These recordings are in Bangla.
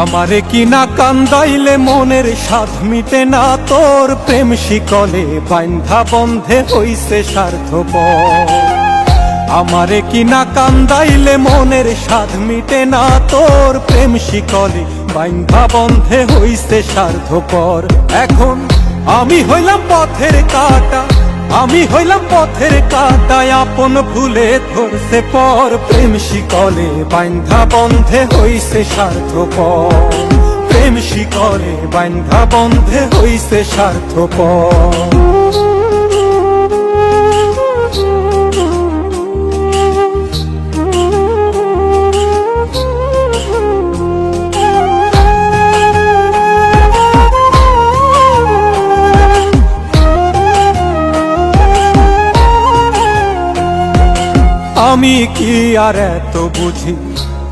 আমারে কিনা কান্দাইলে মনের স্বাদ মিটে না, তোর প্রেম শিকলে বান্ধা বন্ধে হইছে স্বার্থপর। আমারে কিনা কান্দাইলে মনের স্বাদ মিটে না, তোর প্রেম শিকলে বান্ধা বন্ধে হইছে স্বার্থপর। এখন আমি হইলাম পথের কাঁটা, আমি হইলাম পথের কাঁটায়, আপন ভুলে ধরছে পর। প্রেম শিকলে বান্ধা বন্ধে হইছে স্বার্থপর, প্রেম শিকলে বান্ধা বন্ধে হইছে স্বার্থপর। আমি কি আর এত বুঝি,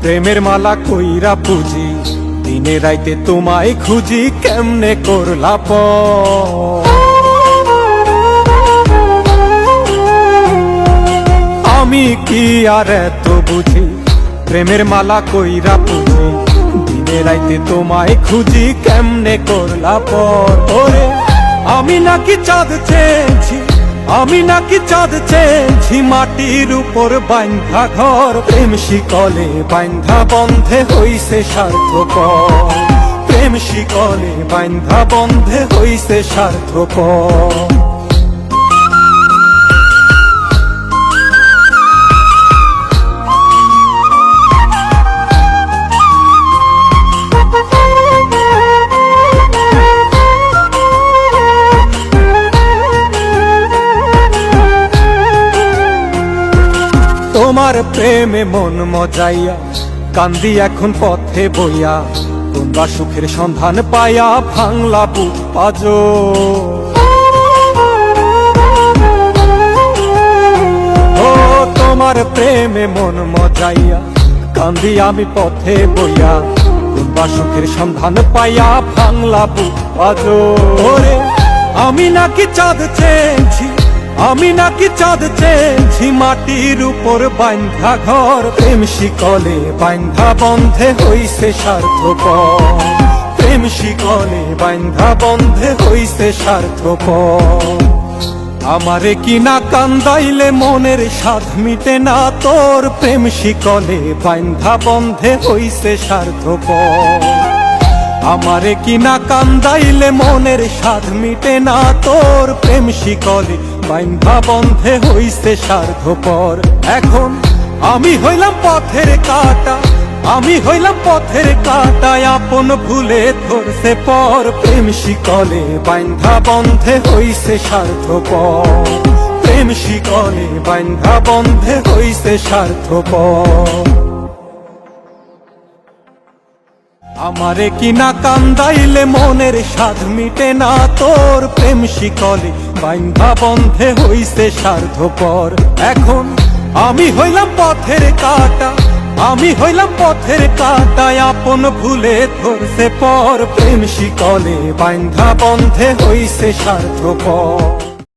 প্রেমের মালা কইরা পুজি, দিনে রাইতে তোমায় খুঁজি, কেমনে করলা পর। আমি কি আর এত বুঝি, প্রেমের মালা কইরা পুজি, দিনে রাইতে তোমায় খুঁজি, কেমনে করলা পর। ওরে আমি নাকি চাঁদ চেয়েছি, আমি নাকি চাঁদ চেয়েছি, মাটির উপর বান্ধা ঘর। প্রেম শিকলে বান্ধা বন্ধে হইছে স্বার্থপর, প্রেম শিকলে বান্ধা বন্ধে হইছে স্বার্থপর। তোমার প্রেমে মন মজাইয়া কান্দি এখন পথে বইয়া, তোমরা সুখের সন্ধান পাইয়া ভাঙলা বুক পাজর। ও তোমার প্রেমে মন মজাইয়া কান্দি আমি পথে বইয়া, তোমরা সুখের সন্ধান পাইয়া ভাঙলা বুক পাজর। আমি নাকি চাঁদ চেয়েছি, আমি নাকি চাঁদ চেয়েছি, মাটির উপর বান্ধা ঘর। প্রেম শিকলে বান্ধা বন্ধে হইছে স্বার্থপর, প্রেম শিকলে বান্ধা বন্ধে হইছে স্বার্থপর। আমারে কিনা কান্দাইলে মনের স্বাদ মিটে না, তোর প্রেম শিকলে বান্ধা বন্ধে হইছে স্বার্থপর। আমারে কিনা কান্দাইলে মনের স্বাদ মিটে না, তোর প্রেম শিকলে বান্ধা বন্ধে হইছে স্বার্থপর। এখন আমি হইলাম পথের কাঁটা, আমি হইলাম পথের কাঁটায়, আপন ভুলে ধরছে পর। প্রেম শিকলে বান্ধা বন্ধে হইছে স্বার্থপর, প্রেম শিকলে বান্ধা বন্ধে হইছে স্বার্থপর। আমারে কিনা কান্দাইলে মনের স্বাদ মিটে না, তোর প্রেম শিকলে বান্ধা বন্ধে হইছে স্বার্থপর। এখন আমি হইলাম পথের কাঁটা, আমি হইলাম পথের কাঁটায়, আপন ভুলে ধরছে পর। প্রেম শিকলে বান্ধা বন্ধে হইছে স্বার্থপর।